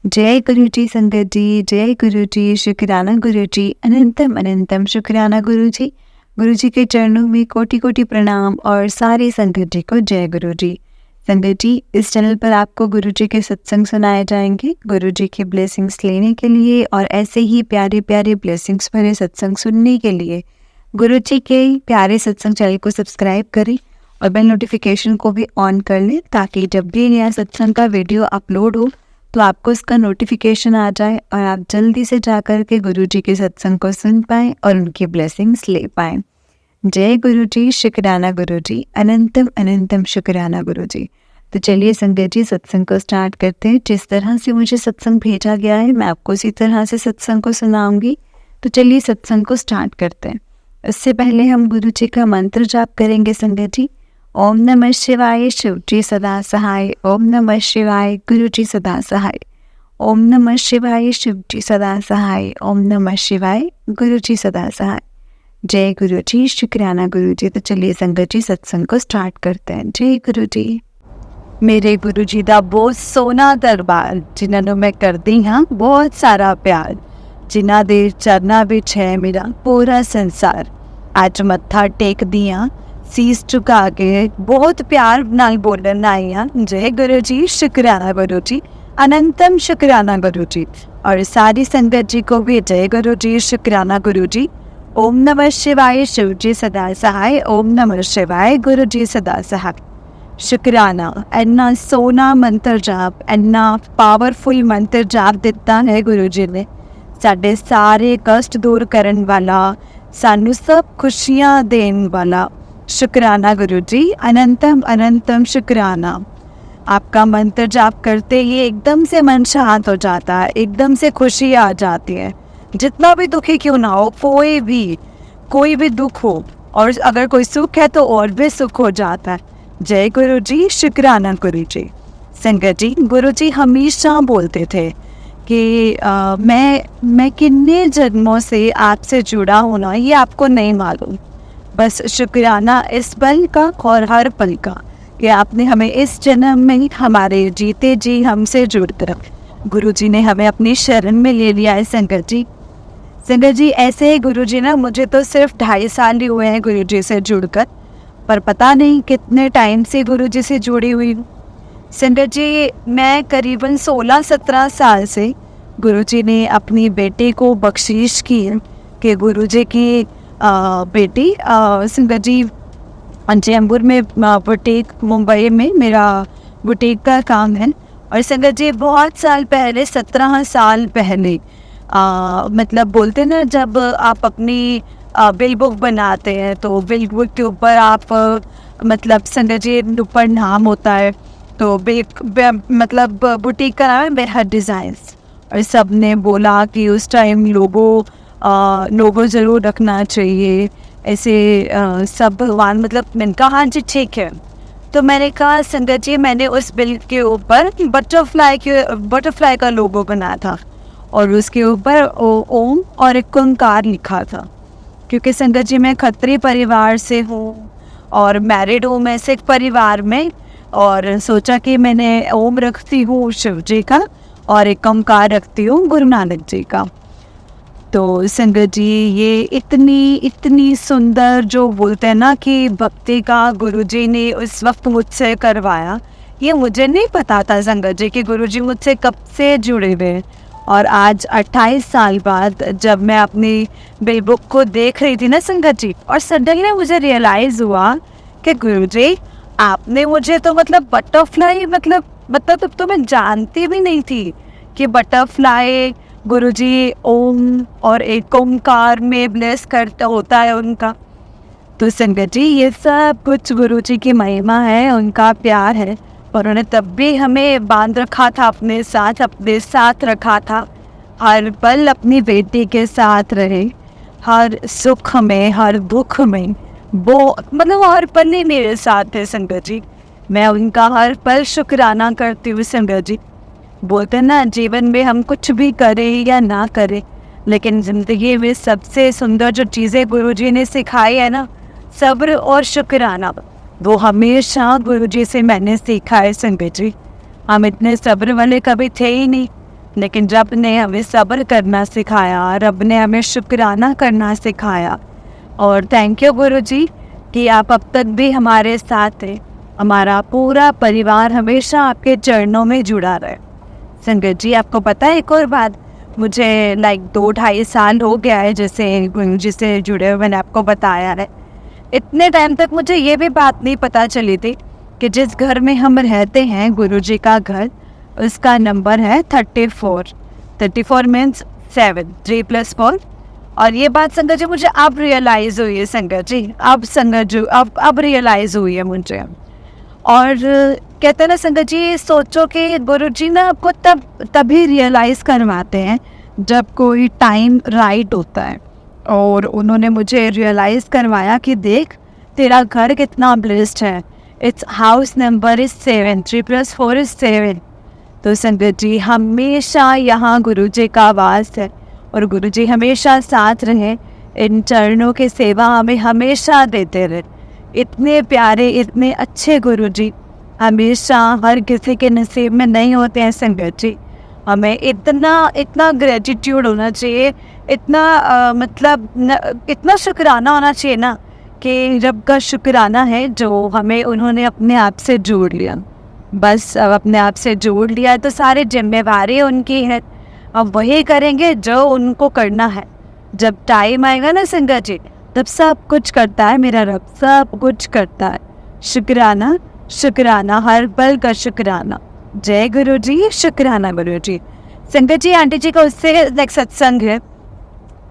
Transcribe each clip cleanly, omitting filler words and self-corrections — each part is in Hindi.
जय गुरु जी संगत जी, जय गुरु जी, शुक्राना गुरु जी, अनंतम अनंतम शुक्राना गुरु जी। गुरु जी के चरणों में कोटि कोटि प्रणाम और सारी संगत जी को जय गुरु जी। संगत जी, इस चैनल पर आपको गुरु जी के सत्संग सुनाए जाएंगे। गुरु जी के ब्लेसिंग्स लेने के लिए और ऐसे ही प्यारे प्यारे ब्लेसिंग्स भरे सत्संग सुनने के लिए गुरु जी के प्यारे सत्संग चैनल को सब्सक्राइब करें और बेल नोटिफिकेशन को भी ऑन कर लें, ताकि जब भी नया सत्संग का वीडियो अपलोड हो तो आपको इसका नोटिफिकेशन आ जाए और आप जल्दी से जाकर के गुरु जी के सत्संग को सुन पाएँ और उनकी ब्लेसिंग्स ले पाएँ। जय गुरु जी, शुक्राना गुरु जी, अनंतम अनंतम शुक्राना गुरु जी। तो चलिए संगत जी, सत्संग को स्टार्ट करते हैं। जिस तरह से मुझे सत्संग भेजा गया है मैं आपको उसी तरह से सत्संग को सुनाऊंगी। तो चलिए सत्संग को स्टार्ट करते हैं। इससे पहले हम गुरु जी का मंत्र जाप करेंगे संगत जी। ओम नमः शिवाय, शिव जी सदा सहाय। ओम नमः शिवाय, गुरु जी सदा सहाय। ओम नमः शिवाय, शिव जी सदा सहाय। ओम नमः शिवाय, गुरु जी सदा सहाय। जय गुरु जी, शुक्राना गुरु जी। तो चलिए संगत जी, सत्संग को स्टार्ट करते हैं। जय गुरु जी। मेरे गुरु जी दा बहुत सोना दरबार, जिन्हां नूं मैं करदी हाँ बहुत सारा प्यार, जिन्हां दे चरना विच है मेरा पूरा संसार। अज मत्था टेकदी हाँ सीस झुका के, बहुत प्यार नाल बोलन आई हाँ। जय गुरु जी, शुक्राना गुरु जी, अनंतम शुक्राना गुरु जी। और सारी संगत जी को भी जय गुरु जी, शुक्राना गुरु जी। ओम नमः शिवाय, शिव जी सदा सहाय। ओम नमः शिवाय, गुरु जी सदा सहाय। शुक्राना, इन्ना सोना मंत्र जाप, इन्ना पावरफुल मंत्र जाप दिता है गुरु जी ने। साडे सारे कष्ट दूर करन वाला, सानू सब खुशियां देन वाला। शुक्राना गुरु जी, अनंतम अनंतम शुक्राना। आपका मंत्र जाप करते ही एकदम से मन शांत हो जाता है, एकदम से खुशी आ जाती है। जितना भी दुखी क्यों ना हो, कोई भी दुख हो, और अगर कोई सुख है तो और भी सुख हो जाता है। जय गुरु जी, शुक्राना गुरु जी। संगत जी, गुरु जी हमेशा बोलते थे कि मैं कितने जन्मों से आपसे जुड़ा हूँ ना, ये आपको नहीं मालूम। बस शुक्राना इस पल का और हर पल का, कि आपने हमें इस जन्म में हमारे जीते जी हमसे जुड़कर गुरु जी ने हमें अपनी शरण में ले लिया है। संगत जी ऐसे ही गुरु जी ना, मुझे तो सिर्फ 2.5 साल ही हुए हैं गुरु जी से जुड़कर, पर पता नहीं कितने टाइम से गुरु जी से जुड़ी हुई हूँ। संगत जी, मैं करीबन 16-17 साल से गुरु जी ने अपनी बेटी को बख्शीश की है कि गुरु जी की बेटी संगत जी चैम्बूर में बुटीक, मुंबई में मेरा बुटीक का काम है। और संगत जी बहुत साल पहले, 17 साल पहले, मतलब बोलते ना, जब आप अपनी बिल बुक बनाते हैं तो बिल बुक के ऊपर आप मतलब संगत जी ऊपर नाम होता है, तो मतलब बुटीक का नाम है बेहद डिज़ाइंस। और सब ने बोला कि उस टाइम लोगो ज़रूर रखना चाहिए ऐसे, सब भगवान, मतलब मैंने कहा हाँ जी ठीक है। तो मैंने कहा संगत जी, मैंने उस बिल के ऊपर बटरफ्लाई का लोगो बनाया था और उसके ऊपर ओम और एक ओंकार लिखा था। क्योंकि संगत जी मैं खत्री परिवार से हूँ और मैरिड हूँ मैं सिख परिवार में, और सोचा कि मैंने ओम रखती हूँ शिव जी का और एक ओंकार रखती हूँ गुरु नानक जी का। तो संगत जी, ये इतनी सुंदर, जो बोलते हैं ना कि भक्ति का गुरु जी ने उस वक्त मुझसे करवाया, ये मुझे नहीं पता था संगत जी कि गुरु जी मुझसे कब से जुड़े हुए। और आज 28 साल बाद जब मैं अपनी बिल बुक को देख रही थी ना संगत जी, और सडनली मुझे रियलाइज़ हुआ कि गुरु जी आपने मुझे तो मतलब बटरफ्लाई, मतलब तब तो मैं जानती भी नहीं थी कि बटरफ्लाई गुरु जी ओम और एक ओंकार में ब्लेस करता होता है उनका। तो संगत जी, ये सब कुछ गुरु जी की महिमा है, उनका प्यार है। और उन्होंने तब भी हमें बांध रखा था अपने साथ रखा था। हर पल अपनी बेटी के साथ रहे, हर सुख में हर दुख में, वो मतलब हर पल ही मेरे साथ है संगत जी। मैं उनका हर पल शुक्राना करती हूँ संगत जी। बोलते ना, जीवन में हम कुछ भी करें या ना करें, लेकिन ज़िंदगी में सबसे सुंदर जो चीज़ें गुरु जी ने सिखाई है ना, सब्र और शुक्राना, वो हमेशा गुरु जी से मैंने सीखा है संगत जी। हम इतने सब्र वाले कभी थे ही नहीं, लेकिन रब ने हमें सब्र करना सिखाया, रब ने हमें शुक्राना करना सिखाया। और थैंक यू गुरुजी कि आप अब तक भी हमारे साथ हैं। हमारा पूरा परिवार हमेशा आपके चरणों में जुड़ा रहे। संगत जी, आपको पता है एक और बात, मुझे 2-2.5 साल हो गया है जैसे गुरुजी से जुड़े हुए, मैंने आपको बताया है। इतने टाइम तक मुझे ये भी बात नहीं पता चली थी कि जिस घर में हम रहते हैं, गुरुजी का घर, उसका नंबर है 34। 34 मीन्स 7, 3 + 4। और ये बात संगत जी मुझे अब रियलाइज़ हुई है संगत जी, अब रियलाइज़ हुई है मुझे। और कहते हैं ना संगत जी, सोचो कि गुरुजी ना आपको तभी रियलाइज़ करवाते हैं जब कोई टाइम राइट होता है। और उन्होंने मुझे रियलाइज़ करवाया कि देख, तेरा घर कितना ब्लेस्ड है। It's house number is 7, 3 + 4 is 7। तो संगत जी, हमेशा यहाँ गुरुजी का वास है और गुरुजी हमेशा साथ रहे, इन चरणों की सेवा हमें हमेशा देते रहे। इतने प्यारे, इतने अच्छे गुरुजी हमेशा हर किसी के नसीब में नहीं होते हैं संगत जी। हमें इतना ग्रेटिट्यूड होना चाहिए, इतना शुक्राना होना चाहिए ना, कि रब का शुक्राना है जो हमें उन्होंने अपने आप से जोड़ लिया। बस अब अपने आप से जोड़ लिया तो सारी जिम्मेवारी उनकी है, अब वही करेंगे जो उनको करना है। जब टाइम आएगा ना संगत जी, तब सब कुछ करता है मेरा रब, सब कुछ करता है। शुक्राना शुक्राना, हर पल का शुक्राना। जय गुरु जी, शुक्राना गुरु जी। संगत जी, आंटी जी का उससे एक सत्संग है।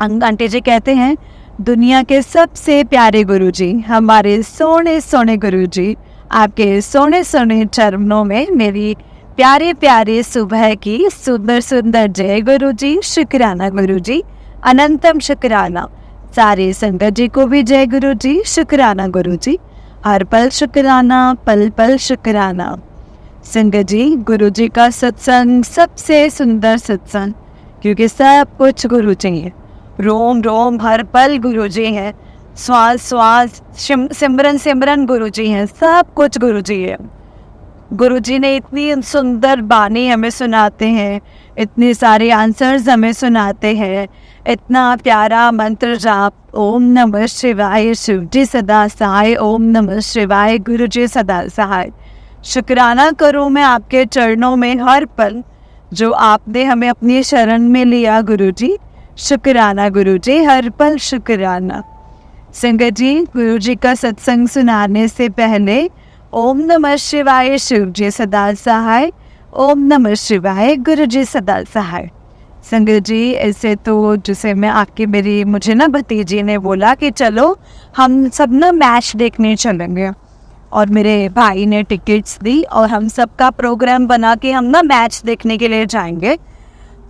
आंटी जी कहते हैं, दुनिया के सबसे प्यारे गुरु जी, हमारे सोने सोने गुरु जी, आपके सोने सोने चरणों में मेरी प्यारे प्यारे सुबह की सुंदर सुंदर जय गुरु जी, शुक्राना गुरु जी, अनंतम शुक्राना। सारे संगत जी को भी जय गुरु जी, शुक्राना गुरु जी, हर पल शुक्राना, पल पल शुक्राना। संगत जी, गुरु जी का सत्संग सबसे सुंदर सत्संग, क्योंकि सब कुछ गुरु जी है। रोम रोम हर पल गुरु जी है, श्वास श्वास सिमरन सिमरन गुरु जी हैं, सब कुछ गुरु जी है। गुरु जी ने इतनी सुंदर बानी हमें सुनाते हैं, इतने सारे आंसर्स हमें सुनाते हैं, इतना प्यारा मंत्र जाप, ओम नमः शिवाय, शिव जी सदा सहाय, ओम नमः शिवाय, गुरु जी सदा सहाय। शुक्राना करूँ मैं आपके चरणों में हर पल, जो आपने हमें अपनी शरण में लिया गुरु जी। शुक्राना गुरु जी, हर पल शुक्राना। संगत जी, गुरु जी का सत्संग सुनाने से पहले ओम नमः शिवाय, शिव जी सदा सहाय, ओम नमः शिवाय, गुरु जी सदा सहाय। संगत जी, ऐसे तो जैसे मुझे ना भतीजी ने बोला कि चलो हम सब ना मैच देखने चलेंगे, और मेरे भाई ने टिकट्स दी और हम सब का प्रोग्राम बना के हम ना मैच देखने के लिए जाएंगे।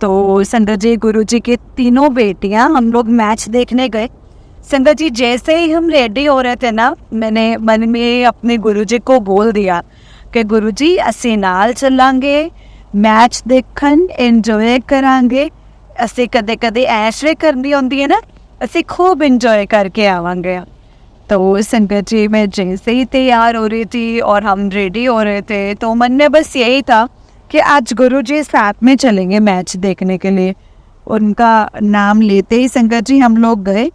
तो संगत जी, गुरु जी की तीनों बेटियां, हम लोग मैच देखने गए। संगत जी, जैसे ही हम रेडी हो रहे थे ना, मैंने मन में अपने गुरुजी को बोल दिया कि गुरुजी, असी नाल चलांगे, मैच देखन इंजॉय करांगे, असी कदे कदे ऐश भी करनी होंदी है ना, असी खूब इंजॉय करके आवांगे। तो संगत जी, मैं जैसे ही तैयार हो रही थी और हम रेडी हो रहे थे, तो मन में बस यही था कि आज गुरुजी साथ में चलेंगे मैच देखने के लिए। उनका नाम लेते ही संगत जी हम लोग गए,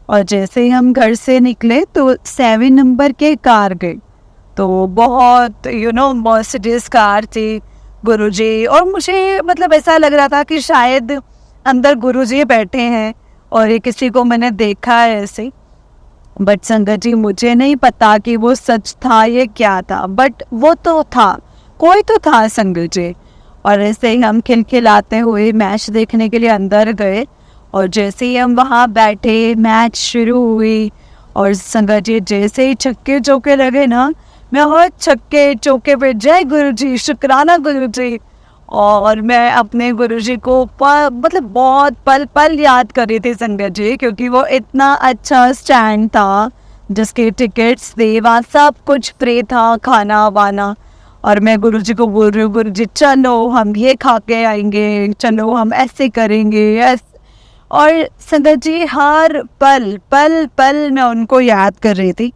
और जैसे ही हम घर से निकले तो 7 नंबर के कार गए। तो बहुत मर्सिडीज कार थी गुरुजी, और मुझे ऐसा लग रहा था कि शायद अंदर गुरुजी बैठे हैं और ये किसी को मैंने देखा है ऐसे। बट संगत जी, मुझे नहीं पता कि वो सच था ये क्या था, बट वो तो था, कोई तो था संगत जी। और ऐसे ही हम खिलखिलाते हुए मैच देखने के लिए अंदर गए, और जैसे ही हम वहाँ बैठे, मैच शुरू हुई, और संगत जी जैसे ही छक्के चौके लगे ना, मैं हर छक्के चौके पे जय गुरुजी, शुक्राना गुरुजी। और मैं अपने गुरुजी को बहुत पल पल याद कर रही थी संगत जी, क्योंकि वो इतना अच्छा स्टैंड था, जिसके टिकट्स थे, वहाँ सब कुछ फ्री था, खाना वाना। और मैं गुरुजी को बोल रही हूँ, गुरुजी चलो हम ये खा के आएंगे, चलो हम ऐसे करेंगे। और संगत जी, हर पल पल पल मैं उनको याद कर रही थी।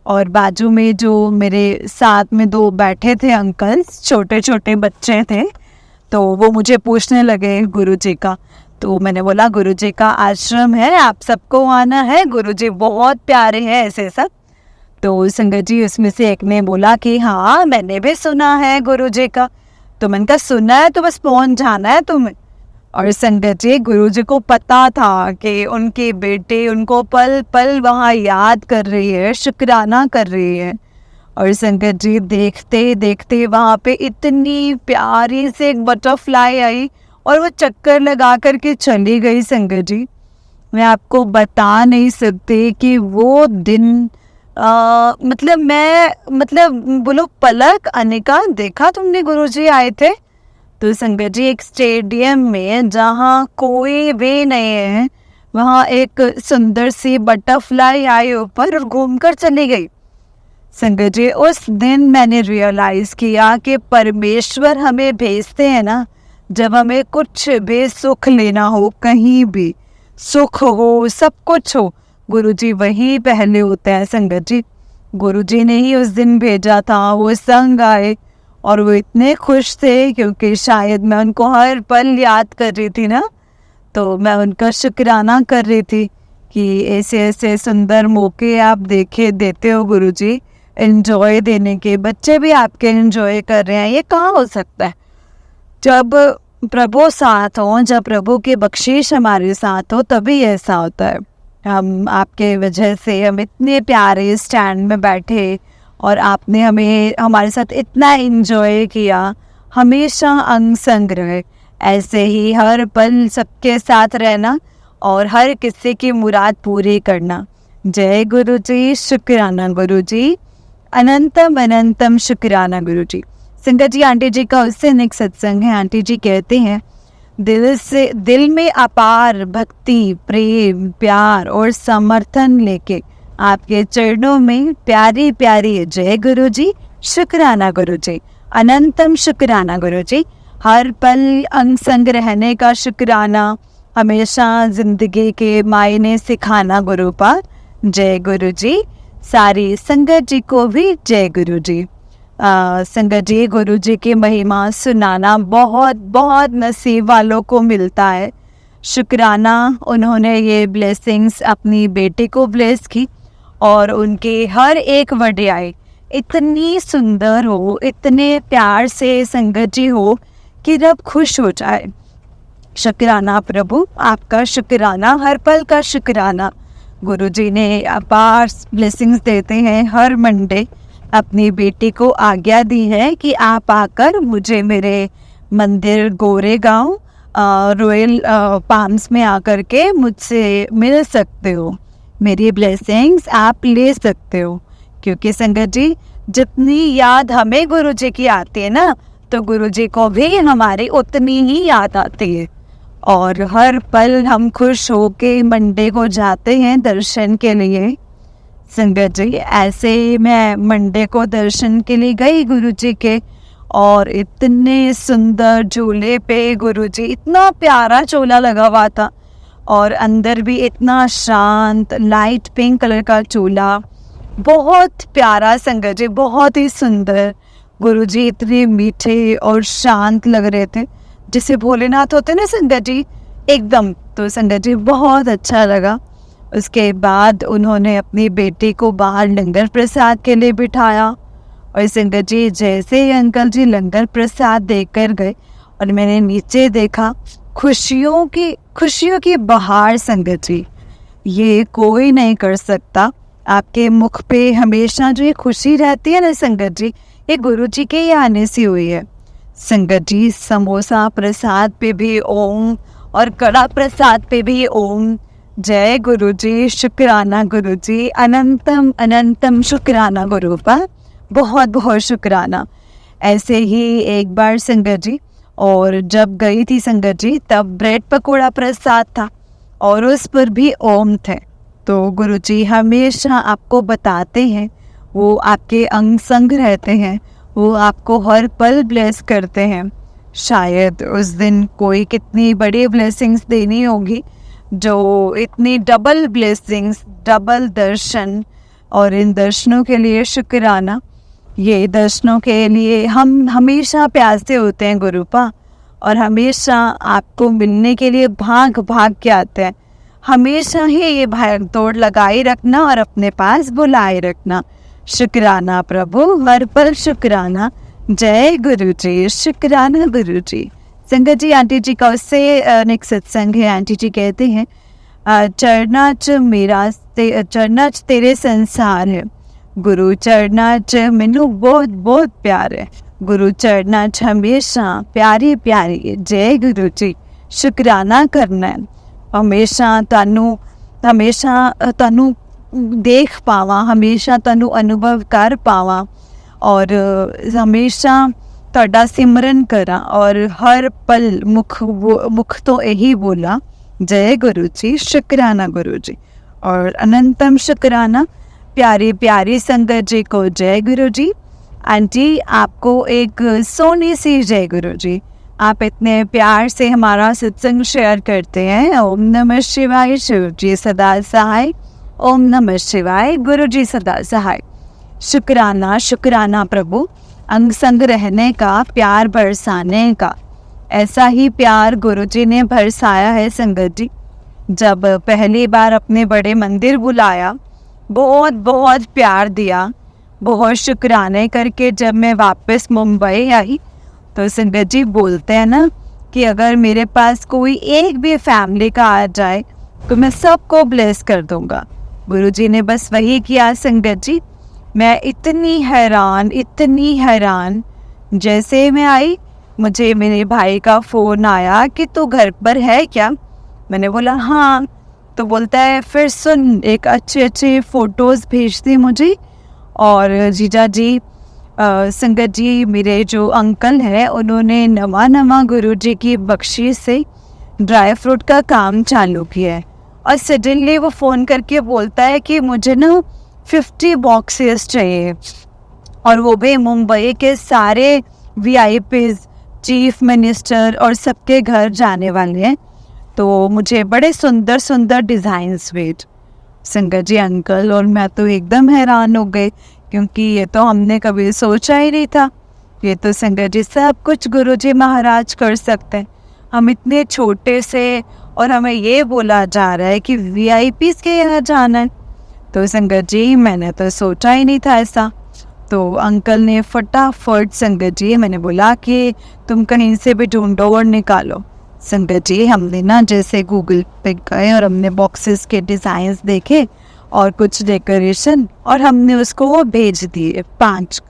और बाजू में जो मेरे साथ में 2 बैठे थे अंकल, छोटे छोटे बच्चे थे, तो वो मुझे पूछने लगे गुरुजी का। तो मैंने बोला गुरुजी का आश्रम है, आप सबको आना है, गुरुजी बहुत प्यारे हैं ऐसे सब। तो संगत जी उसमें से एक ने बोला कि हाँ मैंने भी सुना है गुरुजी का। तो मैंने कहा सुना है तो बस पहुंच जाना है तुम्हें। और संगत जी गुरुजी को पता था कि उनके बेटे उनको पल पल वहाँ याद कर रही है, शुक्राना कर रही है। और संगत जी देखते देखते वहाँ पे इतनी प्यारी से एक बटरफ्लाई आई और वो चक्कर लगा करके चली गई। संगत जी मैं आपको बता नहीं सकती कि वो दिन मतलब बोलो पलक अनिका देखा तुमने गुरुजी आए थे। तो संगत जी एक स्टेडियम में जहाँ कोई भी नहीं है वहाँ एक सुंदर सी बटरफ्लाई आई ऊपर और घूमकर चली गई। संगत जी उस दिन मैंने रियलाइज़ किया कि परमेश्वर हमें भेजते हैं ना, जब हमें कुछ भी सुख लेना हो, कहीं भी सुख हो, सब कुछ हो, गुरुजी वही पहले होते हैं। संगत जी गुरुजी ने ही उस दिन भेजा था। वो संग आए और वो इतने खुश थे क्योंकि शायद मैं उनको हर पल याद कर रही थी ना, तो मैं उनका शुक्राना कर रही थी कि ऐसे ऐसे सुंदर मौके आप देते हो गुरुजी, एंजॉय देने के। बच्चे भी आपके एंजॉय कर रहे हैं, ये कहाँ हो सकता है। जब प्रभु साथ हो, जब प्रभु की बख्शीश हमारे साथ हो, तभी ऐसा होता है। हम आपके वजह से हम इतने प्यारे स्टैंड में बैठे और आपने हमें हमारे साथ इतना एंजॉय किया। हमेशा अंग संग रहे, ऐसे ही हर पल सबके साथ रहना और हर किसी की मुराद पूरी करना। जय गुरुजी, शुक्राना गुरुजी, अनंतम अनंतम शुक्राना गुरुजी। संगत जी आंटी जी का उससे नेक्स्ट सत्संग है। आंटी जी कहते हैं दिल में अपार भक्ति, प्रेम, प्यार और समर्थन लेके आपके चरणों में प्यारी प्यारी जय गुरुजी, शुक्राना गुरुजी, अनंतम शुक्राना गुरुजी। हर पल अंग संग रहने का शुक्राना, हमेशा जिंदगी के मायने सिखाना गुरुपाद। जय गुरुजी। सारी संगत जी को भी जय गुरुजी। संगत जी गुरुजी की महिमा सुनाना बहुत बहुत नसीब वालों को मिलता है। शुक्राना उन्होंने ये ब्लेसिंग्स अपनी बेटी को ब्लेस की और उनके हर एक वड्याई इतनी सुंदर हो, इतने प्यार से संगत जी हो कि रब खुश हो जाए। शुक्राना प्रभु, आपका शुक्राना, हर पल का शुक्राना। गुरुजी ने अपार ब्लेसिंग्स देते हैं। हर मंडे अपनी बेटी को आज्ञा दी है कि आप आकर मुझे मेरे मंदिर गोरेगांव रॉयल पाम्स में आकर के मुझसे मिल सकते हो, मेरी ब्लेसिंग्स आप ले सकते हो। क्योंकि संगत जी जितनी याद हमें गुरुजी की आती है ना, तो गुरुजी को भी हमारी उतनी ही याद आती है। और हर पल हम खुश होके मंडे को जाते हैं दर्शन के लिए। संगत जी ऐसे मैं मंडे को दर्शन के लिए गई गुरुजी के, और इतने सुंदर झूले पे गुरुजी, इतना प्यारा झूला लगा हुआ था और अंदर भी इतना शांत लाइट पिंक कलर का झूला, बहुत प्यारा। संगत जी बहुत ही सुंदर। गुरुजी इतने मीठे और शांत लग रहे थे, जैसे भोलेनाथ होते ना संगत जी, एकदम। तो संगत जी बहुत अच्छा लगा। उसके बाद उन्होंने अपनी बेटी को बाहर लंगर प्रसाद के लिए बिठाया और संगत जी जैसे ही अंकल जी लंगर प्रसाद देकर गए और मैंने नीचे देखा, खुशियों की बहार। संगत जी ये कोई नहीं कर सकता। आपके मुख पे हमेशा जो ये खुशी रहती है ना संगत जी, ये गुरुजी के ही आने से हुई है। संगत जी समोसा प्रसाद पे भी ओम और कड़ा प्रसाद पे भी ओम। जय गुरुजी, शुक्राना गुरुजी, अनंतम अनंतम शुक्राना गुरुपाद, बहुत बहुत शुक्राना। ऐसे ही एक बार संगत जी, और जब गई थी संगत जी तब ब्रेड पकोड़ा प्रसाद था और उस पर भी ओम थे। तो गुरुजी हमेशा आपको बताते हैं, वो आपके अंग संग रहते हैं, वो आपको हर पल ब्लेस करते हैं। शायद उस दिन कोई कितनी बड़ी ब्लेसिंग्स देनी होगी, जो इतनी डबल ब्लेसिंग्स, डबल दर्शन। और इन दर्शनों के लिए शुक्राना। ये दर्शनों के लिए हम हमेशा प्यासे होते हैं गुरुपा, और हमेशा आपको मिलने के लिए भाग भाग के आते हैं। हमेशा ही ये भाग दौड़ लगाए रखना और अपने पास बुलाए रखना। शुक्राना प्रभु, हर पल शुक्राना। जय गुरु जी, शुक्राना गुरु जी। संगत जी, आंटी जी का उससे नेक्स्ट सत्संग है। आंटी जी कहते हैं, चरना च मेरा चरना च तेरे संसार है, गुरु चरना च मैनू बहुत बहुत प्यार है। गुरु चरना च हमेशा प्यारी प्यारी। जय गुरु जी, शुक्राना करना है। हमेशा तानू देख पावा, हमेशा तानू अनुभव कर पावा और हमेशा ਤੁਹਾਡਾ सिमरन करा और हर पल मुख तो यही बोला, जय गुरु जी, शुक्राना गुरु जी। और अनंतम शुक्राना प्यारी प्यारी संगत जी को जय गुरु जी। आंटी, आपको एक सोनी सी जय गुरु जी। आप इतने प्यार से हमारा सत्संग शेयर करते हैं। ओम नमः शिवाय, शिव जी सदा सहाय। ओम नमः शिवाय, गुरु जी सदा सहाय। शुक्राना शुक्राना प्रभु, अंग संग रहने का, प्यार बरसाने का। ऐसा ही प्यार गुरु जी ने बरसाया है संगत जी। जब पहली बार अपने बड़े मंदिर बुलाया, बहुत बहुत प्यार दिया। बहुत शुक्राने करके जब मैं वापस मुंबई आई तो संगत जी बोलते हैं ना कि अगर मेरे पास कोई एक भी फैमिली का आ जाए तो मैं सबको ब्लेस कर दूंगा। गुरुजी ने बस वही किया संगत जी। मैं इतनी हैरान, जैसे मैं आई मुझे मेरे भाई का फ़ोन आया कि तू घर पर है क्या। मैंने बोला हाँ। तो बोलता है फिर सुन, एक अच्छे फ़ोटोज़ भेज दे मुझे। और जीजा जी, संगत जी, मेरे जो अंकल हैं उन्होंने नवा गुरुजी की बख्शिश से ड्राई फ्रूट का काम चालू किया है। और सडनली वो फ़ोन करके बोलता है कि मुझे ना 50 बॉक्सेस चाहिए, और वो भी मुंबई के सारे VIPs, चीफ मिनिस्टर और सबके घर जाने वाले हैं। तो मुझे बड़े सुंदर सुंदर डिज़ाइंस भेज। संगत जी, अंकल और मैं तो एकदम हैरान हो गए, क्योंकि ये तो हमने कभी सोचा ही नहीं था। ये तो संगत जी सब कुछ गुरुजी महाराज कर सकते हैं। हम इतने छोटे से, और हमें ये बोला जा रहा है कि VIPs के यहाँ जाना है। तो संगत जी, मैंने तो सोचा ही नहीं था ऐसा। तो अंकल ने फटाफट, संगत जी, मैंने बोला कि तुम कहीं से भी ढूंढो और निकालो। संगत जी, हमने ना जैसे गूगल पे गए और हमने बॉक्सेस के डिज़ाइंस देखे और कुछ डेकोरेशन, और हमने उसको वो भेज दिए 5।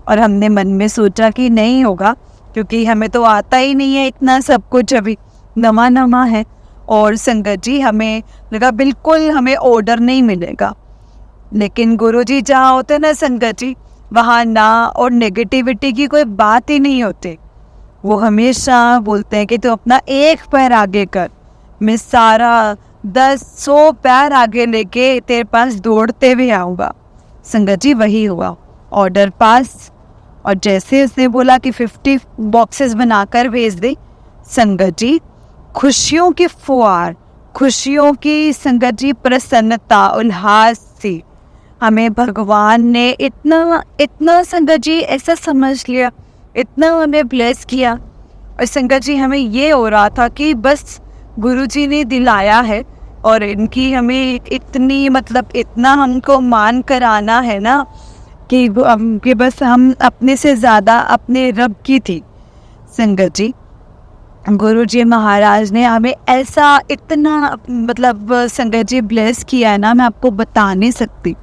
और हमने मन में सोचा कि नहीं होगा, क्योंकि हमें तो आता ही नहीं है इतना सब कुछ, अभी नवा है। और संगत जी, हमें लगा बिल्कुल हमें ऑर्डर नहीं मिलेगा। लेकिन गुरुजी जहाँ होते ना संगत जी, वहाँ ना और नेगेटिविटी की कोई बात ही नहीं होती। वो हमेशा बोलते हैं कि तू अपना एक पैर आगे कर, मैं सारा 10-100 पैर आगे लेके तेरे पास दौड़ते हुए आऊँगा। संगत जी, वही हुआ, ऑर्डर पास। और जैसे उसने बोला कि 50 बॉक्सेस बनाकर भेज दे, संगत जी, खुशियों की फुहार, खुशियों की संगत जी प्रसन्नता, उल्लास थी। हमें भगवान ने इतना संगत जी ऐसा समझ लिया, इतना हमें ब्लेस किया। और संगत जी, हमें ये हो रहा था कि बस गुरुजी ने दिलाया है और इनकी हमें इतनी, मतलब इतना हमको मान कराना है ना कि बस हम अपने से ज़्यादा अपने रब की थी। संगत जी, गुरुजी महाराज ने हमें ऐसा इतना, मतलब संगत जी ब्लेस किया है ना, मैं आपको बता नहीं सकती।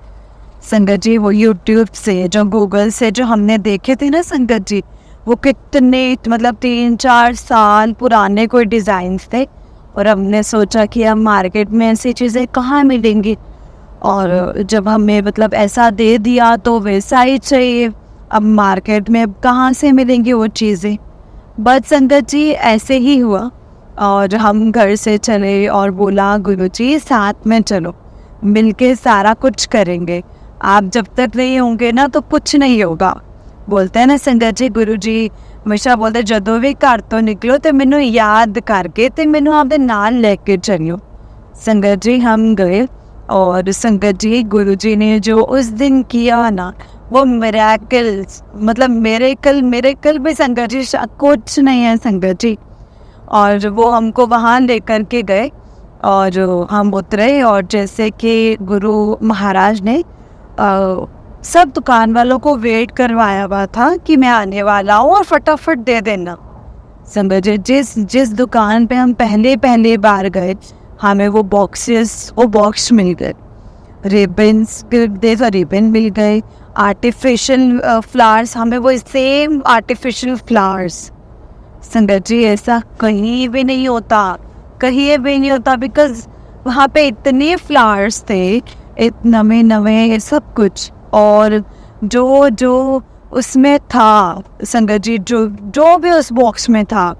संगत जी, वो यूट्यूब से, जो गूगल से जो हमने देखे थे ना संगत जी, वो कितने, मतलब 3-4 साल पुराने कोई डिज़ाइंस थे। और हमने सोचा कि अब मार्केट में ऐसी चीज़ें कहाँ मिलेंगी, और जब हमें मतलब ऐसा दे दिया तो वैसा ही चाहिए। अब मार्केट में अब कहाँ से मिलेंगी वो चीज़ें। बस संगत जी, ऐसे ही हुआ। और हम घर से चले और बोला, गुरुजी साथ में चलो, मिलके सारा कुछ करेंगे। आप जब तक नहीं होंगे ना तो कुछ नहीं होगा। बोलते हैं ना संगत जी, गुरुजी हमेशा बोलते, जदों भी घर तो निकलो तो मैनू याद करके ते मैनू आपदे नाल लेके चलियो। संगत जी, हम गए और संगत जी, गुरुजी ने जो उस दिन किया ना, वो मिरेकल्स, मतलब मेरेकल भी संगत जी कुछ नहीं है संगत जी। और वो हमको वहाँ लेकर के गए और हम उतरे, और जैसे कि गुरु महाराज ने सब दुकान वालों को वेट करवाया हुआ था कि मैं आने वाला हूँ और फटाफट दे देना। संगत जी, जिस जिस दुकान पे हम पहले बार गए, हमें वो बॉक्स मिल गए, रिबन्स रिबन मिल गए, आर्टिफिशियल फ्लावर्स, हमें वो सेम आर्टिफिशियल फ्लावर्स। संगत जी, ऐसा कहीं भी नहीं होता, कहीं भी नहीं होता, बिकॉज वहाँ पे इतने फ्लावर्स थे, नवे नवे सब कुछ। और जो जो उसमें था संगत जी, जो जो भी उस बॉक्स में था,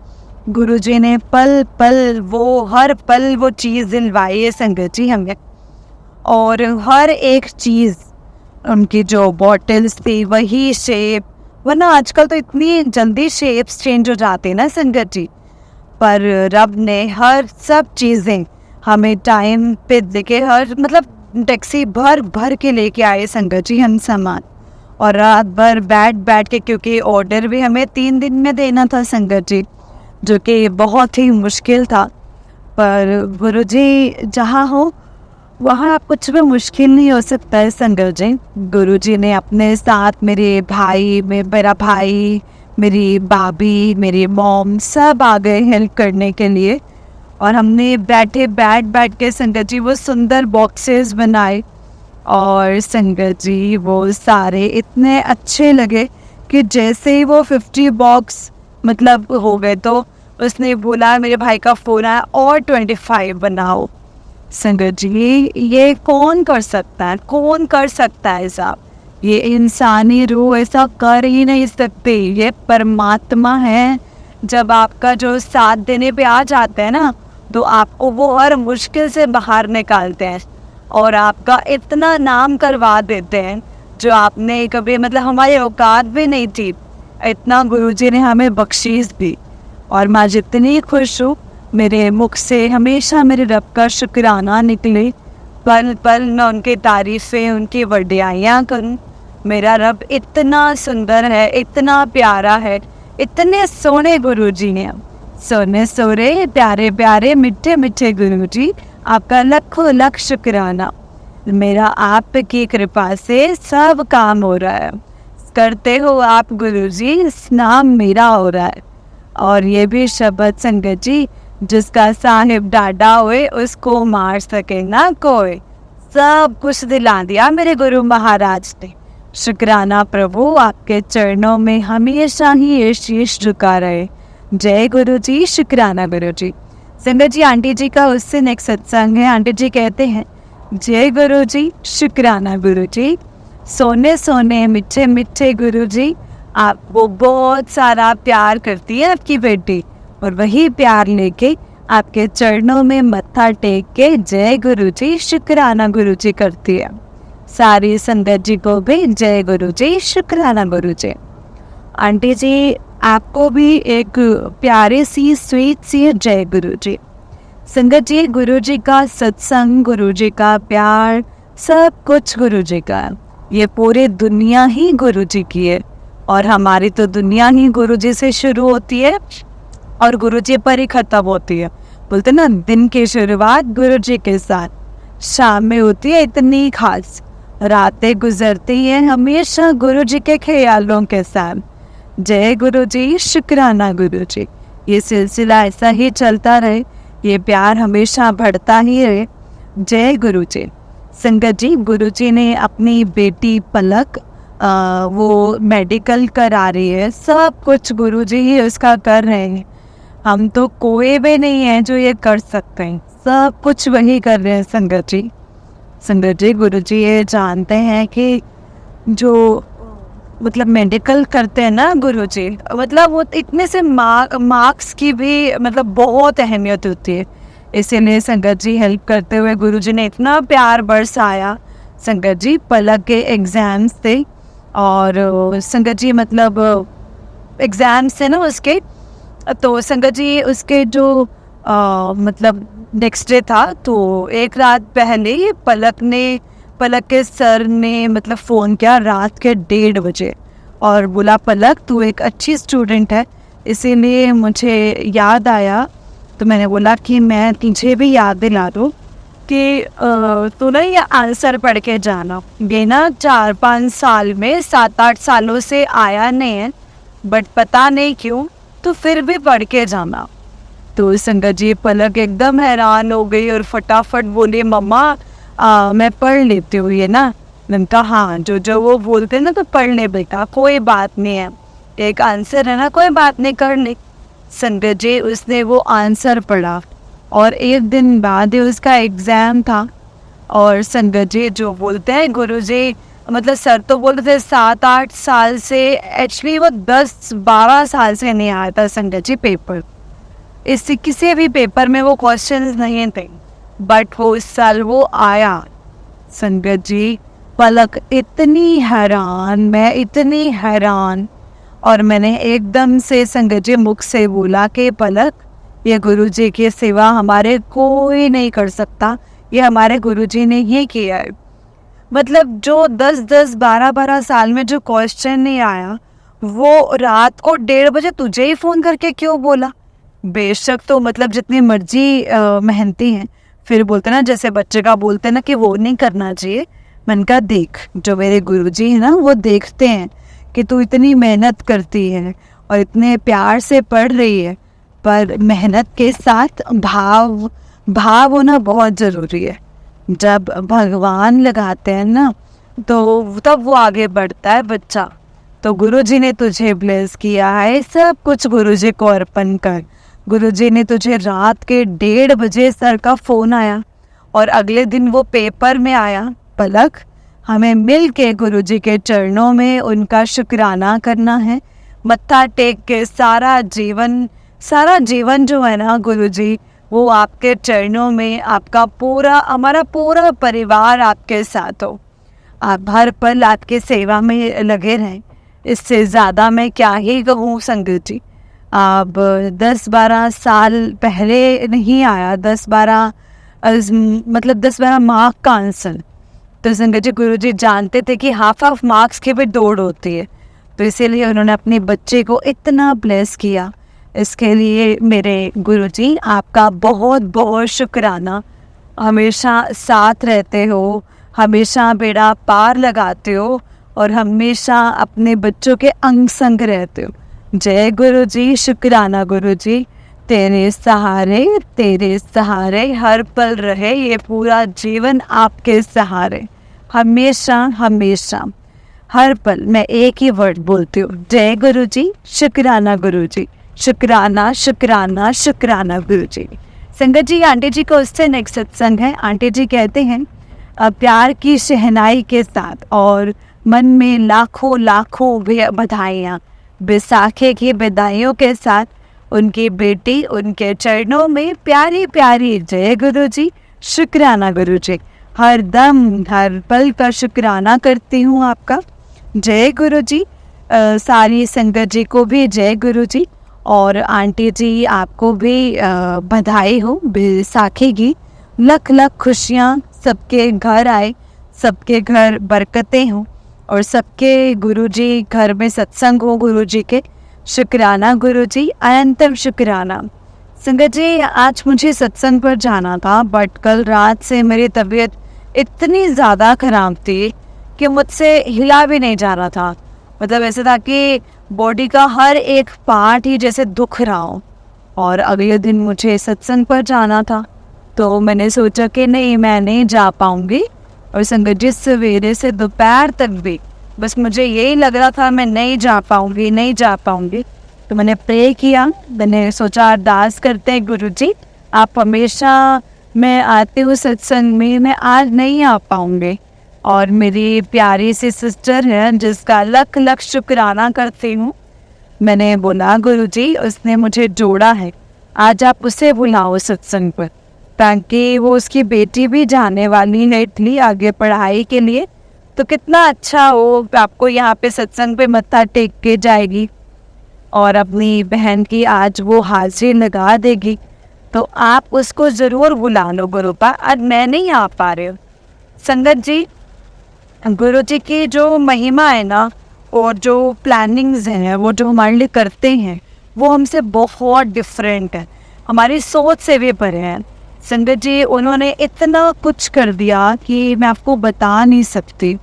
गुरुजी ने पल पल हर पल वो चीज़ दिलवाई है संगत जी हमें। और हर एक चीज़, उनकी जो बॉटल्स थी वही शेप, वरना आजकल तो इतनी जल्दी शेप्स चेंज हो जाते हैं ना संगत जी, पर रब ने हर सब चीज़ें हमें टाइम पे देके, हर मतलब टैक्सी भर भर के लेके आए संगत जी हम सामान। और रात भर बैठ के, क्योंकि ऑर्डर भी हमें 3 दिन में देना था संगत जी, जो कि बहुत ही मुश्किल था। पर गुरुजी जहाँ हो वहाँ कुछ भी मुश्किल नहीं हो सकता है संगत जी। गुरुजी ने अपने साथ मेरा भाई, मेरी भाभी, मेरी मॉम सब आ गए हेल्प करने के लिए। और हमने बैठ के संगत जी वो सुंदर बॉक्सेस बनाए। और संगत जी वो सारे इतने अच्छे लगे कि जैसे ही वो 50 बॉक्स मतलब हो गए, तो उसने बोला, मेरे भाई का फ़ोन आया, और 25 बनाओ। संगत जी, ये कौन कर सकता है साहब, ये इंसानी रूह ऐसा कर ही नहीं सकते, ये परमात्मा है। जब आपका जो साथ देने पे आ जाते हैं ना, तो आपको वो हर मुश्किल से बाहर निकालते हैं और आपका इतना नाम करवा देते हैं जो आपने कभी, मतलब हमारी औकात भी नहीं थी, इतना गुरुजी ने हमें बख्शीश दी। और मैं जितनी खुश हूँ, मेरे मुख से हमेशा मेरे रब का शुक्राना निकले, पल पल मैं उनकी तारीफ़ें, उनकी वड्याइयाँ करूँ। मेरा रब इतना सुंदर है, इतना प्यारा है, इतने सोने गुरुजी हैं, सोने प्यारे प्यारे मीठे मीठे गुरुजी, आपका लखों लख शुक्राना। मेरा आपकी कृपा से सब काम हो रहा है, करते हो आप गुरुजी, नाम मेरा हो रहा है। और ये भी शब्द संगत जी, जिसका साहिब डाडा होए उसको मार सके ना कोई, सब कुछ दिला दिया मेरे गुरु महाराज ने। शुक्राना प्रभु, आपके चरणों में हमेशा ही ये शीश झुका रहे। जय गुरु जी, शुक्राना गुरु जी। संगत जी, आंटी जी का उससे नेक्स्ट सत्संग है। आंटी जी कहते हैं, जय गुरु जी, शुक्राना गुरु जी, सोने सोने मीठे मीठे गुरु जी, आप वो बहुत सारा प्यार करती है आपकी बेटी, और वही प्यार लेके आपके चरणों में मत्था टेक के जय गुरु जी, शुक्राना गुरु जी करती है। सारी संगत जी को भी जय गुरु जी, शुक्राना गुरु जी। आंटी जी, आपको भी एक प्यारी सी स्वीट सी जय गुरु जी। संगत जी, गुरु जी का सत्संग, गुरु जी का प्यार, सब कुछ गुरु जी का है। ये पूरी दुनिया ही गुरु जी की है, और हमारी तो दुनिया ही गुरु जी से शुरू होती है और गुरु जी पर ही खत्म होती है। बोलते ना, दिन की शुरुआत गुरु जी के साथ, शाम में होती है इतनी खास, रातें गुजरती हैं हमेशा गुरु जी के ख्यालों के साथ। जय गुरु जी, शुक्राना गुरु जी। ये सिलसिला ऐसा ही चलता रहे, ये प्यार हमेशा बढ़ता ही रहे। जय गुरु जी। संगत जी, गुरु जी ने अपनी बेटी पलक वो मेडिकल करा रही है, सब कुछ गुरु जी ही उसका कर रहे हैं। हम तो कोई भी नहीं है जो ये कर सकते हैं, सब कुछ वही कर रहे हैं संगत जी। संगत जी, गुरु जी ये जानते हैं कि जो मतलब मेडिकल करते हैं ना गुरु जी, मतलब वो इतने से मार्क्स की भी मतलब बहुत अहमियत होती है। इसीलिए संगत जी हेल्प करते हुए गुरु जी ने इतना प्यार बरसाया। संगत जी, पलक के एग्ज़ाम्स थे, और संगत जी मतलब एग्ज़ाम्स थे ना उसके, तो संगत जी उसके जो मतलब नेक्स्ट डे था, तो एक रात पहले पलक ने पलक के सर ने मतलब फ़ोन किया रात के 1:30 बजे और बोला, पलक तू एक अच्छी स्टूडेंट है, इसीलिए मुझे याद आया, तो मैंने बोला कि मैं तुझे भी याद दिला दूँ कि तू ना ये आंसर पढ़ के जाना। ये ना 4-5 साल में 7-8 सालों से आया नहीं है, बट पता नहीं क्यों, तो फिर भी पढ़ के जाना। तो संगत जी पलक एकदम हैरान हो गई और फटाफट बोली, मम्मा मैं पढ़ लेती हूँ ये ना। मैंने कहा हाँ, जो जो वो बोलते हैं ना तो पढ़ ले बेटा, कोई बात नहीं है, एक आंसर है ना, कोई बात नहीं, कर ले। संगत जी उसने वो आंसर पढ़ा और एक दिन बाद ही उसका एग्ज़ाम था। और संगत जी जो बोलते हैं गुरुजी, मतलब सर तो बोलते थे 7-8 साल से, एक्चुअली वो 10-12 साल से नहीं आया था संगत जी पेपर। इससे किसी भी पेपर में वो क्वेश्चंस नहीं थे, बट वो इस साल वो आया। संगत जी पलक इतनी हैरान, मैं इतनी हैरान, और मैंने एकदम से संगत जी मुख से बोला कि पलक ये गुरुजी की सेवा हमारे कोई नहीं कर सकता, ये हमारे गुरुजी ने ही किया है। मतलब जो 10-10 12-12 साल में जो क्वेश्चन नहीं आया, वो रात को 1:30 बजे तुझे ही फ़ोन करके क्यों बोला। बेशक तो मतलब जितनी मर्जी मेहनती हैं, फिर बोलते ना जैसे बच्चे का बोलते ना कि वो नहीं करना चाहिए। मैंने कहा देख, जो मेरे गुरुजी हैं ना वो देखते हैं कि तू इतनी मेहनत करती है और इतने प्यार से पढ़ रही है, पर मेहनत के साथ भाव होना बहुत ज़रूरी है। जब भगवान लगाते हैं ना तो तब वो आगे बढ़ता है बच्चा। तो गुरुजी ने तुझे ब्लेस किया है, सब कुछ गुरुजी को अर्पण कर। गुरुजी ने तुझे रात के 1:30 बजे सर का फ़ोन आया और अगले दिन वो पेपर में आया। पलक हमें मिल के गुरुजी के चरणों में उनका शुक्राना करना है, मत्था टेक के सारा जीवन जो है ना गुरुजी, वो आपके चरणों में, आपका पूरा, हमारा पूरा परिवार आपके साथ हो। आप हर पल आपके सेवा में लगे रहें, इससे ज़्यादा मैं क्या ही कहूँ संगत जी। अब 10-12 साल पहले नहीं आया, 10-12 मतलब 10-12 मार्क का आंसर, तो संगत जी गुरुजी जानते थे कि हाफ मार्क्स की भी दौड़ होती है, तो इसीलिए उन्होंने अपने बच्चे को इतना ब्लेस किया। इसके लिए मेरे गुरुजी आपका बहुत बहुत शुक्राना। हमेशा साथ रहते हो, हमेशा बेड़ा पार लगाते हो और हमेशा अपने बच्चों के अंग संग रहते हो। जय गुरुजी, शुक्राना गुरुजी, तेरे सहारे हर पल रहे ये पूरा जीवन, आपके सहारे हमेशा हमेशा हर पल। मैं एक ही वर्ड बोलती हूँ, जय गुरुजी, शुक्राना गुरुजी, शुक्राना शुक्राना शुक्राना गुरुजी। संगत जी आंटी जी को उससे नेक्स्ट सत्संग है। आंटी जी कहते हैं प्यार की शहनाई के साथ और मन में लाखों लाखों बधाइयाँ, बैसाखी की बधाइयों के साथ उनकी बेटी उनके चरणों में प्यारी प्यारी जय गुरुजी, शुक्राना गुरुजी। हर दम हर पल का शुक्राना करती हूँ आपका। जय गुरुजी। सारी संगत जी को भी जय गुरुजी, और आंटी जी आपको भी बधाई हो बैसाखी की। लख लख खुशियाँ सबके घर आए, सबके घर बरकतें हों और सबके गुरुजी घर में सत्संग हो गुरुजी के। शुक्राना गुरुजी, अनंतम शुक्राना। संगत जी आज मुझे सत्संग पर जाना था, बट कल रात से मेरी तबीयत इतनी ज़्यादा ख़राब थी कि मुझसे हिला भी नहीं जा रहा था। मतलब ऐसा था कि बॉडी का हर एक पार्ट ही जैसे दुख रहा हो। और अगले दिन मुझे सत्संग पर जाना था, तो मैंने सोचा कि नहीं, मैं नहीं जा पाऊँगी। और संगत जी सवेरे से दोपहर तक भी बस मुझे यही लग रहा था मैं नहीं जा पाऊँगी। तो मैंने प्रे किया, मैंने सोचा अरदास करते हैं गुरुजी, आप हमेशा, मैं आती हूँ सत्संग में, मैं आज नहीं आ पाऊँगी। और मेरी प्यारी सी सिस्टर है जिसका लख लख शुक्राना करती हूँ। मैंने बोला गुरुजी, उसने मुझे जोड़ा है, आज आप उसे बुलाओ सत्संग पर, ताकि वो, उसकी बेटी भी जाने वाली है इटली आगे पढ़ाई के लिए, तो कितना अच्छा हो, आपको यहाँ पे सत्संग पे मत्था टेक के जाएगी और अपनी बहन की आज वो हाजिरी लगा देगी। तो आप उसको ज़रूर बुला लो गुरुपा, आज मैं नहीं आ पा रही हूँ। संगत जी गुरु जी की जो महिमा है ना, और जो प्लानिंग्स हैं वो जो हमारे लिए करते हैं, वो हमसे बहुत डिफरेंट है, हमारी सोच से भी परे हैं। संगत जी, उन्होंने इतना कुछ कर दिया कि मैं आपको बता नहीं सकती।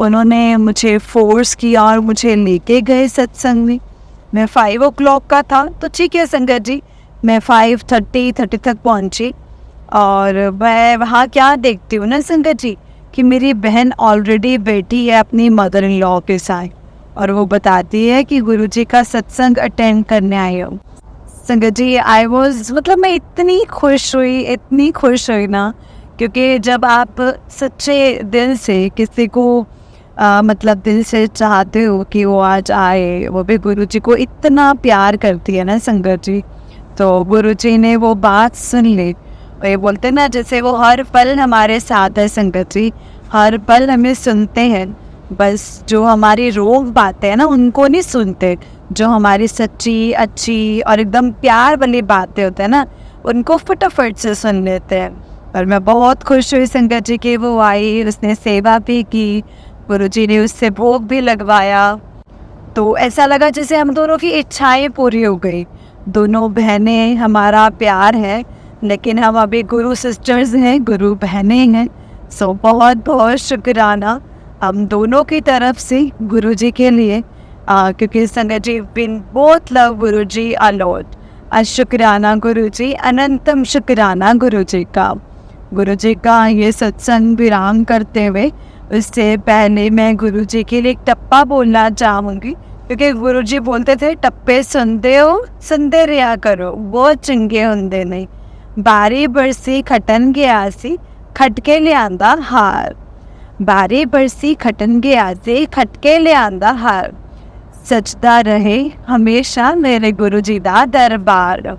उन्होंने मुझे फोर्स किया और मुझे लेके गए सत्संग में। मैं 5 o'clock का था तो ठीक है संगत जी, मैं 5:30 तक पहुंची। और मैं वहाँ क्या देखती हूँ ना संगत जी, कि मेरी बहन ऑलरेडी बैठी है अपनी मदर इन लॉ के साथ, और वो बताती है कि गुरुजी का सत्संग अटेंड करने आई हूँ। संगत जी, आई वॉज मतलब मैं इतनी खुश हुई ना, क्योंकि जब आप सच्चे दिल से किसी को मतलब दिल से चाहते हो कि वो आज आए, वो भी गुरुजी को इतना प्यार करती है ना संगत जी, तो गुरुजी ने वो बात सुन ली। ये बोलते ना, जैसे वो हर पल हमारे साथ है संगत जी, हर पल हमें सुनते हैं। बस जो हमारी रोग बातें हैं ना, उनको नहीं सुनते, जो हमारी सच्ची अच्छी और एकदम प्यार वाली बातें होते हैं ना, उनको फटाफट से सुन लेते हैं। और मैं बहुत खुश हुई संगत जी कि वो आई, उसने सेवा भी की, गुरुजी ने उससे भोग भी लगवाया। तो ऐसा लगा जैसे हम दोनों की इच्छाएं पूरी हो गई। दोनों बहनें, हमारा प्यार है, लेकिन हम अभी गुरु सिस्टर्स हैं, गुरु बहनें हैं। सो बहुत बहुत शुक्राना हम दोनों की तरफ से गुरु जी के लिए, क्योंकि संगत जी बिन बोथ लव गुरु जी अलॉट। शुक्राना गुरु जी, अनंतम शुक्राना गुरु जी का। गुरु जी का ये सत्संग विराम करते हुए, उससे पहले मैं गुरु जी के लिए एक टप्पा बोलना चाहूँगी, क्योंकि गुरु जी बोलते थे टप्पे सुनते हो सुनते रहा करो, बहुत चंगे होंगे नहीं। बारी बरसी खटन गया सी, खटके ले आंदा हार। बारी बरसी खटन गया सी, खटके ले आंदा हार। सजदा रहे हमेशा मेरे गुरु जी दा दरबार।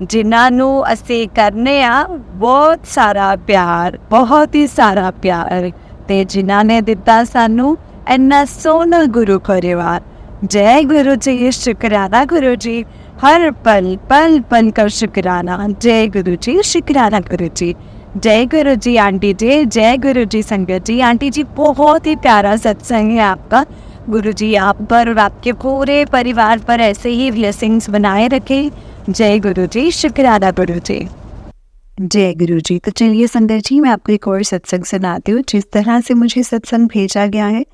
जिन्हां नू असी करने आ बहुत सारा प्यार, बहुत ही सारा प्यार, ते जिन्हां ने दिता सानू इन्ना सोना गुरु परिवार। जय गुरु जी, शुक्राना गुरु जी, हर पल पल पल का शुक्राना। जय गुरु जी, शुक्राना गुरु जी। जय गुरु जी आंटी जी, जय गुरु जी संगत जी। आंटी जी, बहुत ही प्यारा सत्संग है आपका। गुरु जी आप पर और आपके पूरे परिवार पर ऐसे ही ब्लेसिंग्स बनाए रखें। जय गुरु जी, शुक्राना गुरु जी। जय गुरु जी। तो चलिए संगत जी, मैं आपको एक और सत्संग सुनाती हूँ। जिस तरह से मुझे सत्संग भेजा गया है,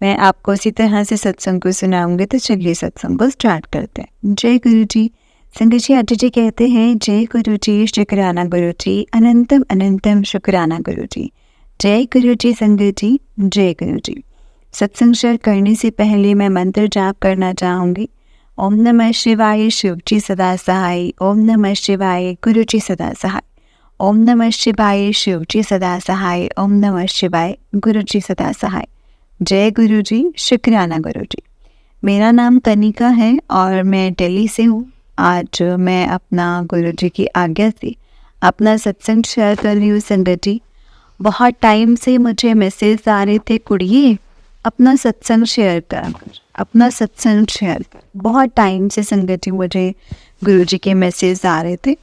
मैं आपको उसी तरह से सत्संग को सुनाऊंगी। तो चलिए सत्संग को स्टार्ट करते हैं। जय गुरु जी। संगत जी, आंटी जी कहते हैं, जय गुरु जी, शुक्राना गुरु जी, अनंतम अनंतम शुक्राना गुरु जी। जय गुरु जी संगत जी, जय गुरु जी। सत्संग शेयर करने से पहले मैं मंत्र जाप करना चाहूँगी। ओम नमः शिवाय, शिव जी सदा सहाय। ओम नमः शिवाय, गुरु जी सदा सहाय। ओम नमः शिवाय, शिव जी सदा सहाय। ओम नमः शिवाय, गुरु जी सदा सहाय। जय गुरु जी, शुक्राना गुरु जी। मेरा नाम कनिका है और मैं दिल्ली से हूँ। आज मैं अपना गुरु जी की आज्ञा से अपना सत्संग शेयर कर रही हूँ संगत जी। बहुत टाइम से मुझे मैसेज आ रहे थे, कुड़िए अपना सत्संग शेयर कर, अपना सत्संग शेयर कर। बहुत टाइम से संगत जी मुझे गुरु जी के मैसेज आ रहे थे,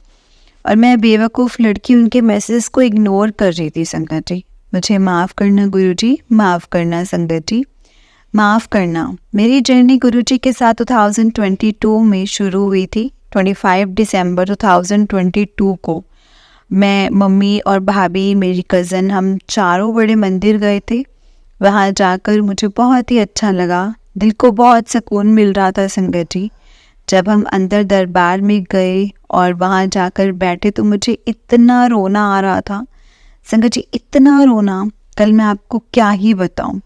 और मैं बेवकूफ़ लड़की उनके मैसेज को इग्नोर कर रही थी संगत जी। मुझे माफ़ करना गुरु जी, माफ़ करना संगत जी, माफ़ करना। मेरी जर्नी गुरु जी के साथ 2022 में शुरू हुई थी। 25 दिसंबर 2022 को मैं, मम्मी और भाभी, मेरी कज़न, हम चारों बड़े मंदिर गए थे। वहाँ जाकर मुझे बहुत ही अच्छा लगा, दिल को बहुत सुकून मिल रहा था संगत जी। जब हम अंदर दरबार में गए और वहाँ जाकर बैठे तो मुझे इतना रोना आ रहा था संगत जी, इतना रोना, कल मैं आपको क्या ही बताऊँ।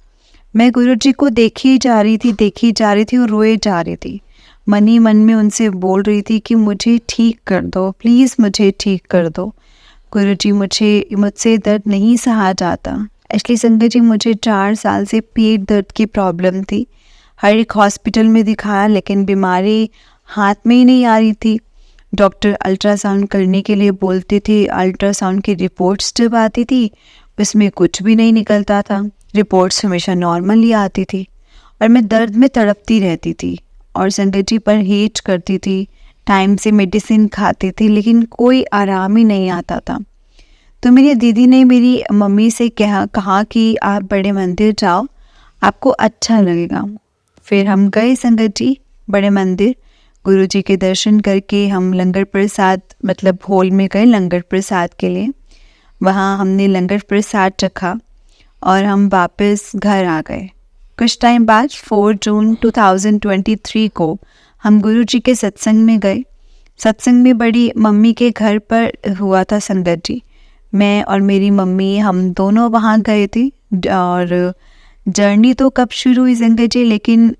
मैं गुरु जी को देखी जा रही थी और रोए जा रही थी। मन ही मन में उनसे बोल रही थी कि मुझे ठीक कर दो, प्लीज़ मुझे ठीक कर दो। गुरु जी, मुझसे दर्द नहीं सहा जाता। एक्चुअली संगत जी, मुझे 4 साल से पेट दर्द की प्रॉब्लम थी। हर एक हॉस्पिटल में दिखाया, लेकिन बीमारी हाथ में ही नहीं आ रही थी। डॉक्टर अल्ट्रासाउंड करने के लिए बोलते थे। अल्ट्रासाउंड की रिपोर्ट्स जब आती थी, उसमें कुछ भी नहीं निकलता था। रिपोर्ट्स हमेशा नॉर्मल ही आती थी, और मैं दर्द में तड़पती रहती थी। और संगत जी परहेज करती थी, टाइम से मेडिसिन खाती थी, लेकिन कोई आराम ही नहीं आता था। तो मेरी दीदी ने मेरी मम्मी से कहा कि आप बड़े मंदिर जाओ, आपको अच्छा लगेगा। फिर हम गए संगत जी बड़े मंदिर, गुरु जी के दर्शन करके हम लंगर प्रसाद मतलब हॉल में गए लंगर प्रसाद के लिए। वहाँ हमने लंगर प्रसाद चखा और हम वापस घर आ गए। कुछ टाइम बाद 4 जून 2023 को हम गुरु जी के सत्संग में गए। सत्संग में बड़ी मम्मी के घर पर हुआ था संगत जी। मैं और मेरी मम्मी हम दोनों वहाँ गए थे और जर्नी तो कब शुरू हुई संगत जी, लेकिन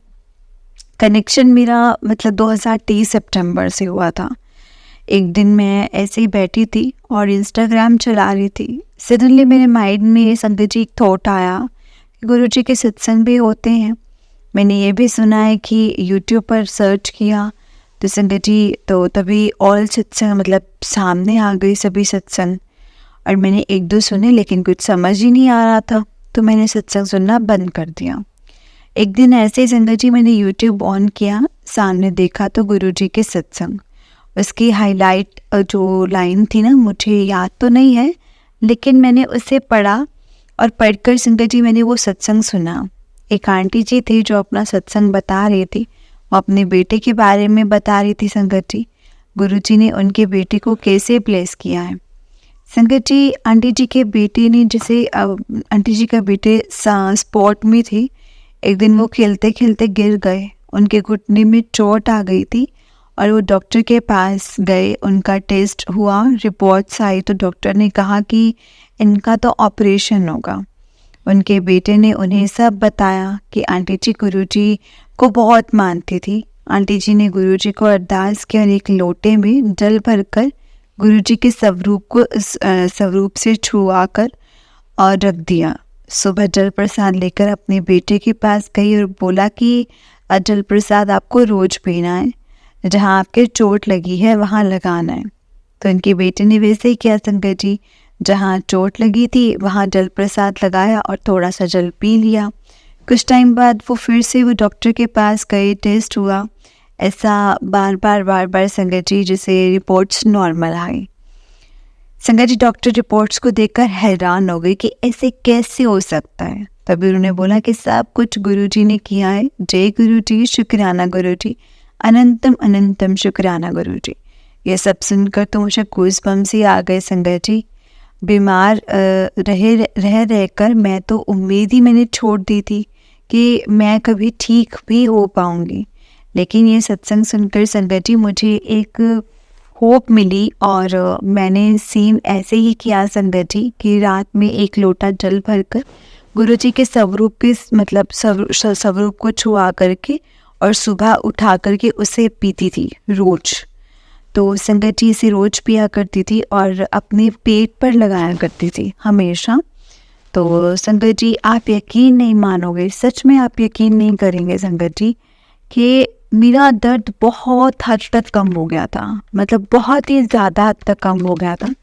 कनेक्शन मेरा मतलब 2023 सितंबर से हुआ था। एक दिन मैं ऐसे ही बैठी थी और इंस्टाग्राम चला रही थी। सडनली मेरे माइंड में संगत जी एक थॉट आया कि गुरु जी के सत्संग भी होते हैं। मैंने ये भी सुना है कि यूट्यूब पर सर्च किया तो संगत जी तो तभी ऑल सत्संग मतलब सामने आ गई सभी सत्संग, और मैंने एक दो सुने लेकिन कुछ समझ ही नहीं आ रहा था, तो मैंने सत्संग सुनना बंद कर दिया। एक दिन ऐसे ही संगत जी मैंने यूट्यूब ऑन किया, सामने देखा तो गुरु जी के सत्संग। उसकी हाईलाइट जो लाइन थी ना, मुझे याद तो नहीं है लेकिन मैंने उसे पढ़ा और पढ़कर संगत जी मैंने वो सत्संग सुना। एक आंटी जी थी जो अपना सत्संग बता रही थी, वो अपने बेटे के बारे में बता रही थी संगत जी। गुरु जी ने उनके बेटे को कैसे ब्लेस किया है संगत जी। आंटी जी के बेटे ने जैसे आंटी जी का बेटे स्पोर्ट में थे, एक दिन वो खेलते खेलते गिर गए, उनके घुटने में चोट आ गई थी और वो डॉक्टर के पास गए। उनका टेस्ट हुआ, रिपोर्ट्स आई तो डॉक्टर ने कहा कि इनका तो ऑपरेशन होगा। उनके बेटे ने उन्हें सब बताया कि आंटी जी गुरुजी को बहुत मानती थी। आंटी जी ने गुरुजी को अरदास किया और एक लोटे में जल भरकर गुरुजी के स्वरूप से छुआ कर और रख दिया। सुबह जल प्रसाद लेकर अपने बेटे के पास गई और बोला कि जल प्रसाद आपको रोज पीना है, जहाँ आपके चोट लगी है वहाँ लगाना है। तो इनके बेटे ने वैसे ही किया संगत जी, जहाँ चोट लगी थी वहाँ जल प्रसाद लगाया और थोड़ा सा जल पी लिया। कुछ टाइम बाद वो फिर से वो डॉक्टर के पास गए, टेस्ट हुआ, ऐसा बार बार संगत जी जिसे रिपोर्ट्स नॉर्मल आई। संगत जी डॉक्टर रिपोर्ट्स को देखकर हैरान हो गई कि ऐसे कैसे हो सकता है। तभी उन्होंने बोला कि सब कुछ गुरुजी ने किया है। जय गुरुजी, शुक्राना गुरुजी, अनंतम अनंतम शुक्राना गुरुजी। ये सब सुनकर तो मुझे गूज़बम्स ही आ गए संगत जी। बीमार रहकर मैं तो उम्मीद ही मैंने छोड़ दी थी कि मैं कभी ठीक भी हो पाऊंगी, लेकिन ये सत्संग सुनकर संगत जी मुझे एक होप मिली और मैंने सेम ऐसे ही किया संगत जी कि रात में एक लोटा जल भरकर गुरुजी के स्वरूप के मतलब स्वरूप को छुआ करके और सुबह उठा करके उसे पीती थी रोज। तो संगत जी इसे रोज पिया करती थी और अपने पेट पर लगाया करती थी हमेशा। तो संगत जी आप यकीन नहीं मानोगे, सच में आप यकीन नहीं करेंगे संगत जी कि मेरा दर्द बहुत हद तक कम हो गया था, मतलब बहुत ही ज़्यादा हद तक कम हो गया था।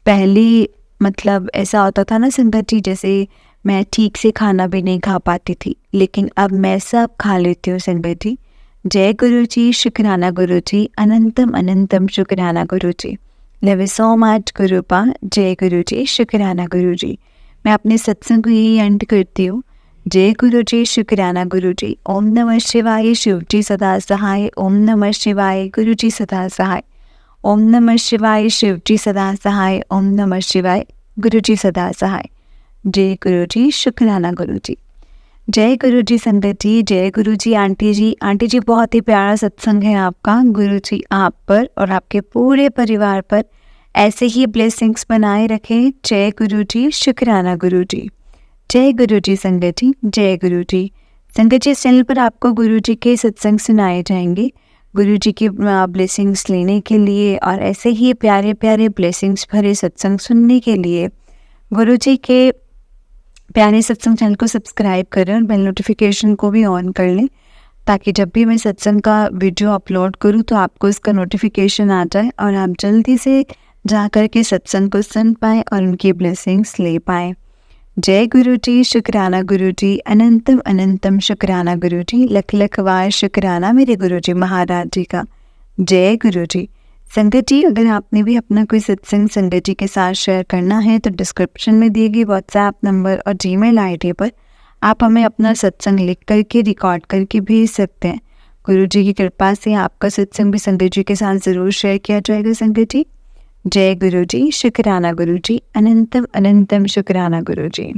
पहले मतलब ऐसा होता था ना संगत जी, जैसे मैं ठीक से खाना भी नहीं खा पाती थी, लेकिन अब मैं सब खा लेती हूँ संगत जी। जय गुरु जी, शुक्राना गुरु जी, अनंतम अनंतम शुक्राना गुरु जी। Love you so much गुरुपा। जय गुरु जी, शुक्राना गुरु जी। मैं अपने सत्संग को यही एंड करती हूँ। जय गुरु जी, शुक्राना गुरु जी। ओम नमः शिवाय, शिव जी सदा सहाय। ओम नमः शिवाय, गुरु जी सदा सहाय। ओम नमः शिवाय, शिव जी सदा सहाय। ओम नमः शिवाय, गुरु जी सदा सहाय। जय गुरु जी, शुक्राना गुरु जी। जय गुरु जी संगत जी, जय गुरु जी आंटी जी। आंटी जी बहुत ही प्यारा सत्संग है आपका। गुरु जी आप पर और आपके पूरे परिवार पर ऐसे ही ब्लेसिंग्स बनाए रखें। जय गुरु जी, शुक्राना गुरु जी। जय गुरु जी संगत जी, जय गुरु जी। संगत जी इस चैनल पर आपको गुरु जी के सत्संग सुनाए जाएंगे। गुरु जी की ब्लेसिंग्स लेने के लिए और ऐसे ही प्यारे प्यारे ब्लेसिंग्स भरे सत्संग सुनने के लिए गुरु जी के प्यारे सत्संग चैनल को सब्सक्राइब करें और बेल नोटिफिकेशन को भी ऑन कर लें, ताकि जब भी मैं सत्संग का वीडियो अपलोड करूं तो आपको इसका नोटिफिकेशन आ जाए और आप जल्दी से जा कर के सत्संग को सुन पाएँ और उनकी ब्लेसिंग्स ले पाएँ। जय गुरु जी, शुक्राना गुरु जी, अनंतम अनंतम शुक्राना गुरु जी। लख लख वार शुक्राना मेरे गुरु जी महाराज जी का। जय गुरु जी। संगत जी, अगर आपने भी अपना कोई सत्संग संगत जी के साथ शेयर करना है तो डिस्क्रिप्शन में दिए गए व्हाट्सएप नंबर और जीमेल आईडी पर आप हमें अपना सत्संग लिख करके रिकॉर्ड करके भेज सकते हैं। गुरु जी की कृपा से आपका सत्संग भी संगत जी के साथ ज़रूर शेयर किया जाएगा। संगत जी, जय गुरु जी, शुक्राना गुरु जी, अनंतम अनंतम शुक्राना गुरु जी।